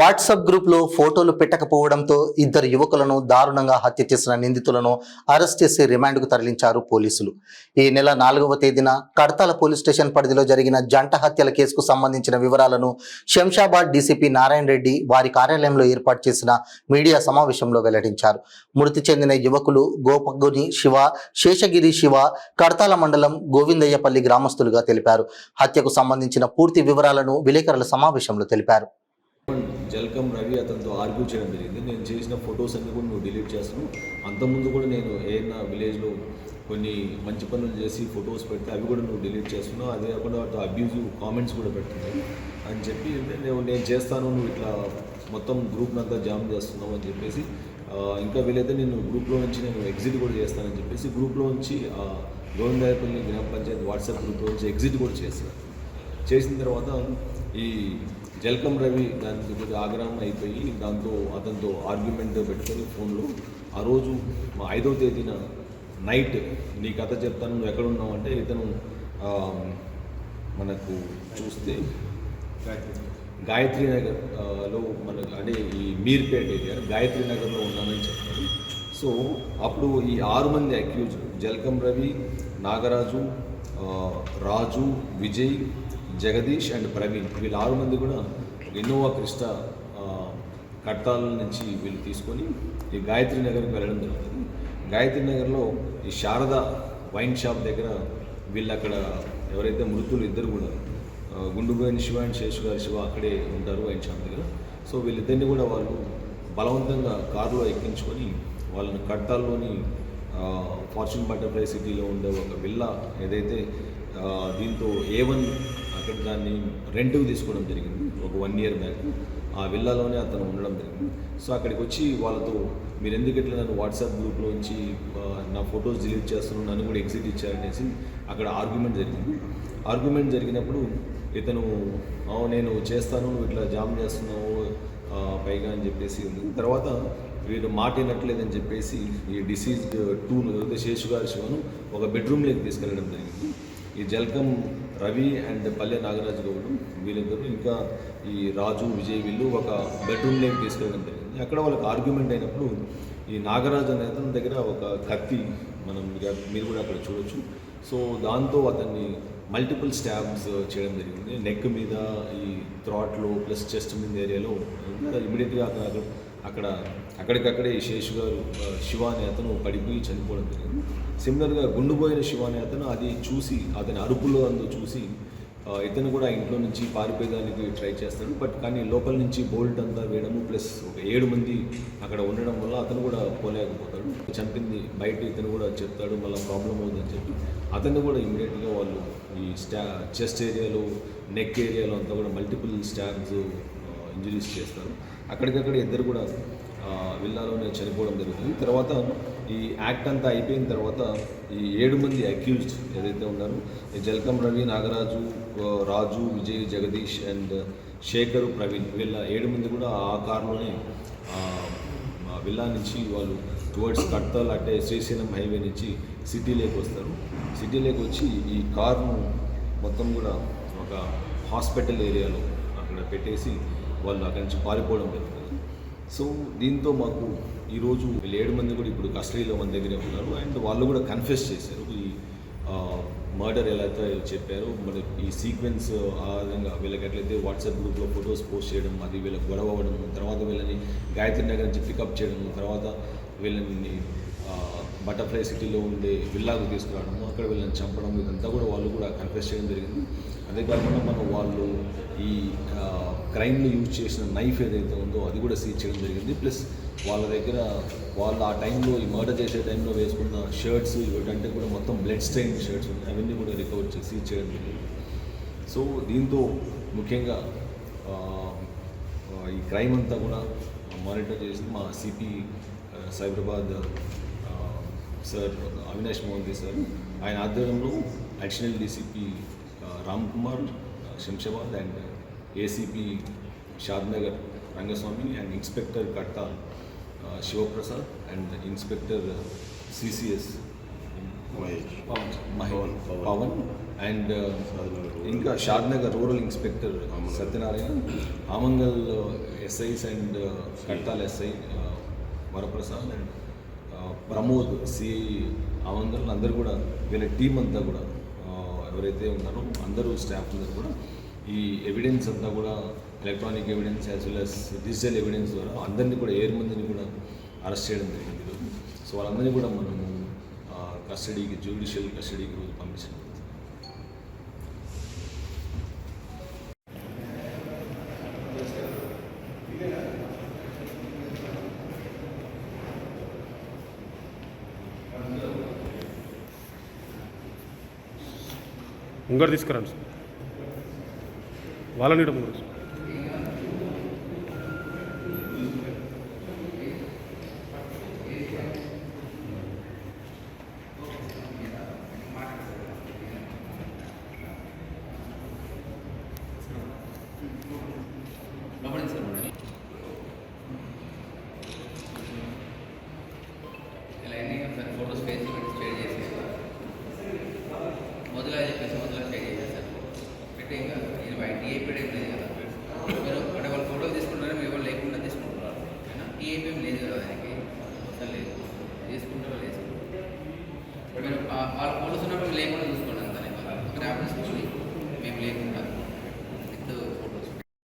WhatsApp గ్రూప్లో ఫోటోలు పెట్టకపోవడంతో ఇద్దరు యువకులను దారుణంగా హత్య చేసిన నిందితులను అరెస్ట్ చేసి రిమాండ్కు తరలించారు పోలీసులు. ఈ నెల 4వ తేదీన కడతాల పోలీస్ స్టేషన్ పరిధిలో జరిగిన జంట హత్యల కేసుకు సంబంధించిన వివరాలను శంషాబాద్ డీసీపీ నారాయణ రెడ్డి వారి కార్యాలయంలో ఏర్పాటు చేసిన మీడియా సమావేశంలో వెల్లడించారు. మృతి చెందిన యువకులు గోపగుని శివ, శేషగిరి శివ కడతాల మండలం గోవిందయ్యపల్లి గ్రామస్తులుగా తెలిపారు. హత్యకు సంబంధించిన పూర్తి వివరాలను విలేకరుల సమావేశంలో తెలిపారు. జల్కం రవి అతనితో ఆర్గ్యూ చేయడం జరిగింది. నేను చేసిన ఫొటోస్ అన్ని కూడా నువ్వు డిలీట్ చేస్తాను. అంతకుముందు కూడా నేను ఏదైనా విలేజ్లో కొన్ని మంచి పనులు చేసి ఫొటోస్ పెడితే అవి కూడా నువ్వు డిలీట్ చేస్తున్నావు. అదే కాకుండా వాటితో అబ్యూజివ్ కామెంట్స్ కూడా పెడుతున్నావు అని చెప్పి నేను చేస్తాను, నువ్వు ఇట్లా మొత్తం గ్రూప్ని అంతా జామ్ చేస్తున్నావు అని చెప్పేసి, ఇంకా వీలైతే నేను గ్రూప్లో నుంచి నేను ఎగ్జిట్ కూడా చేస్తానని చెప్పేసి గ్రూప్లో నుంచి గోవిందాయపల్లి గ్రామ పంచాయతీ వాట్సాప్ గ్రూప్లో నుంచి ఎగ్జిట్ కూడా చేస్తాను. చేసిన తర్వాత ఈ జల్కం రవి దానికి కొద్దిగా ఆగ్రహం అయిపోయి అతనితో ఆర్గ్యుమెంట్ పెట్టుకొని ఫోన్లో ఆ రోజు 5వ తేదీన నైట్ నీ కథ చెప్తాను, నువ్వు ఎక్కడున్నావు అంటే ఇతను మనకు చూస్తే గాయత్రి నగర్లో అంటే ఈ మీర్పేట ఏరియా గాయత్రి నగర్లో ఉన్నానని చెప్పాడు. సో అప్పుడు ఈ 6 మంది అక్యూజ్ జల్కం రవి, నాగరాజు, రాజు, విజయ్, జగదీష్ అండ్ ప్రవీణ్, వీళ్ళు 6 మంది కూడా ఇన్నోవా క్రిస్టా కట్టాల నుంచి వీళ్ళు తీసుకొని ఈ గాయత్రి నగర్కి వెళ్ళడం జరుగుతుంది. గాయత్రి నగర్లో ఈ శారద వైన్ షాప్ దగ్గర వీళ్ళు అక్కడ ఎవరైతే మృతులు ఇద్దరు కూడా గుండుగోయిన శివ అండ్ శేషుగారి శివ అక్కడే ఉంటారు వైన్ షాప్ దగ్గర. సో వీళ్ళిద్దరిని కూడా వాళ్ళు బలవంతంగా కారులో ఎక్కించుకొని వాళ్ళని కట్టాల్లోని ఫార్చ్యూన్ బటర్ఫ్లై సిటీలో ఉండే ఒక విల్లా ఏదైతే దీంతో A1 అక్కడ దాన్ని రెంట్కి తీసుకోవడం జరిగింది ఒక 1 year బ్యాక్. ఆ విల్లాలోనే అతను ఉండడం జరిగింది. సో అక్కడికి వచ్చి వాళ్ళతో మీరు ఎందుకు ఇట్లా నన్ను వాట్సాప్ గ్రూప్లో నుంచి నా ఫొటోస్ డిలీట్ చేస్తున్నాను, నన్ను కూడా ఎగ్జిట్ ఇచ్చారనేసి అక్కడ ఆర్గ్యుమెంట్ జరిగింది. ఆర్గ్యుమెంట్ జరిగినప్పుడు ఇతను నేను చేస్తాను, నువ్వు ఇట్లా జామ్ చేస్తున్నావు పైగా అని చెప్పేసి ఉంది. తర్వాత వీడు మాట వినట్లేదని చెప్పేసి ఈ డిసీజ్డ్ 2 శేషుగారి శివను ఒక బెడ్రూమ్లోకి తీసుకెళ్ళడం జరిగింది. ఈ జల్కం రవి అండ్ పల్లె నాగరాజు గౌడ్ వీళ్ళిద్దరు ఇంకా ఈ రాజు, విజయ్ వీళ్ళు ఒక బెడ్రూమ్లోకి తీసుకెళ్ళడం జరిగింది. అక్కడ వాళ్ళకి ఆర్గ్యుమెంట్ అయినప్పుడు ఈ నాగరాజు అనే అతని దగ్గర ఒక కత్తి మీరు కూడా అక్కడ చూడొచ్చు. సో దాంతో అతన్ని మల్టిపుల్ స్టాబ్స్ చేయడం జరిగింది. నెక్ మీద, ఈ థ్రాట్లో ప్లస్ చెస్ట్ మీద ఏరియాలో. ఇమీడియట్గా అక్కడికక్కడే ఈ శేషు గారు శివ అనే అతను పడిపోయి చనిపోవడం జరిగింది. సిమిలర్గా గుండుపోయిన శివ అనే అతను అది చూసి అతని అరుపులో చూసి ఇతను కూడా ఇంట్లో నుంచి పారిపోయేదానికి ట్రై చేస్తాడు. కానీ లోపల నుంచి బోల్ట్ అంతా వేయడము ప్లస్ ఒక 7 మంది అక్కడ ఉండడం వల్ల అతను కూడా పోలేకపోతాడు. చంపింది బయట ఇతను కూడా చెప్తాడు, మళ్ళీ ప్రాబ్లం అవుతుందని చెప్పి అతన్ని కూడా ఇమీడియట్గా వాళ్ళు ఈ చెస్ట్ ఏరియాలో, నెక్ ఏరియాలో అంతా కూడా మల్టిపుల్ స్టాబ్స్ ఇంజరీస్ చేస్తారు. అక్కడికక్కడ ఇద్దరు కూడా విల్లాలోనే చనిపోవడం జరుగుతుంది. తర్వాత ఈ యాక్ట్ అంతా అయిపోయిన తర్వాత ఈ 7 మంది అక్యూజ్డ్ ఏదైతే ఉన్నారో ఈ జల్కం రవి, నాగరాజు, రాజు, విజయ్, జగదీష్ అండ్ శేఖరు, ప్రవీణ్ వీళ్ళ 7 మంది కూడా ఆ కారులోనే విల్లా నుంచి వాళ్ళు టువర్డ్స్ కట్తాల్ అంటే శ్రీశైలం హైవే నుంచి సిటీలోకి వస్తారు. సిటీలోకి వచ్చి ఈ కారును మొత్తం కూడా ఒక హాస్పిటల్ ఏరియాలో అక్కడ పెట్టేసి వాళ్ళు అక్కడి నుంచి పారిపోవడం జరుగుతుంది. సో దీంతో మాకు ఈరోజు వీళ్ళు 7 మంది కూడా ఇప్పుడు కస్టడీలో మన దగ్గరే ఉన్నారు. అండ్ వాళ్ళు కూడా కన్ఫెస్ చేశారు ఈ మర్డర్ ఎలా అయితే చెప్పారు. మరి ఈ సీక్వెన్స్ ఆ విధంగా వీళ్ళకి ఎట్లయితే వాట్సాప్ గ్రూప్లో ఫొటోస్ పోస్ట్ చేయడం, అది వీళ్ళకి గొడవ అవ్వడం, తర్వాత వీళ్ళని గాయత్రి నగర్ నుంచి పికప్ చేయడం, తర్వాత వీళ్ళని బటర్ఫ్లై సిటీలో ఉండే విల్లాకు తీసుకురావడము, అక్కడ వీళ్ళని చంపడం, ఇదంతా కూడా వాళ్ళు కూడా కన్ఫెస్ చేయడం జరిగింది. అదే కాకుండా వాళ్ళు ఈ క్రైమ్లో యూజ్ చేసిన నైఫ్ ఏదైతే ఉందో అది కూడా సీజ్ చేయడం జరిగింది. ప్లస్ వాళ్ళ దగ్గర వాళ్ళు ఆ టైంలో ఈ మర్డర్ చేసే టైంలో వేసుకున్న షర్ట్స్ ఇవన్నీ కూడా మొత్తం బ్లడ్ స్టెయిన్ షర్ట్స్ ఉన్నాయి, అవన్నీ కూడా రికవర్ చేసి సీజ్ చేయడం జరిగింది. సో దీంతో ముఖ్యంగా ఈ క్రైమ్ అంతా కూడా మానిటర్ చేసి మా CP Cyberabad sir Avinash Mohanty sir ఆయన ఆధ్వర్యంలో additional DCP Ram Kumar Shamshabad and ACP Shadnagar Rangaswamy and inspector Kattal Sivaprasad and inspector CCS Pavan and ఇంకా Shadnagar rural inspector Satyanarayana, Amangal SIs and Kattal SI Varaprasad and Pramod CI Amangal అందరూ కూడా వీళ్ళ టీం అంతా కూడా ఎవరైతే ఉన్నారో అందరూ స్టాఫ్ అందరూ కూడా ఈ ఎవిడెన్స్ అంతా కూడా electronic evidence as well as digital evidence ద్వారా అందరినీ కూడా 7 మందిని కూడా అరెస్ట్ చేయడం జరిగింది ఈరోజు. సో వాళ్ళందరినీ కూడా మనము కస్టడీకి, జ్యుడిషియల్ కస్టడీకి రోజు పంపించాం. ముంగరు తీసుకురండి సార్, వాళ్ళని కూడా ముంగరు. ఇలా ఎన్ని ఫోటోస్ ఫేస్బుక్ షేర్ చేసి మొదలుగా చెప్పేసి మొదలుగా షేర్ చేసేసారు పెట్టి ఇంకా ఇది టీఐపీ లేదు కదా మీరు అంటే వాళ్ళు ఫోటోలు తీసుకుంటారో మీరు ఎవరు లేకుండా తీసుకుంటున్నారు అయినా టీఐపీ లేదు కదా దానికి అసలు లేదు తీసుకుంటారో లేదు మీరు వాళ్ళ ఫోటోస్ ఉన్నప్పుడు లేకుండా చూసుకోండి అంతా మీరు యాప్ తీసుకుంటే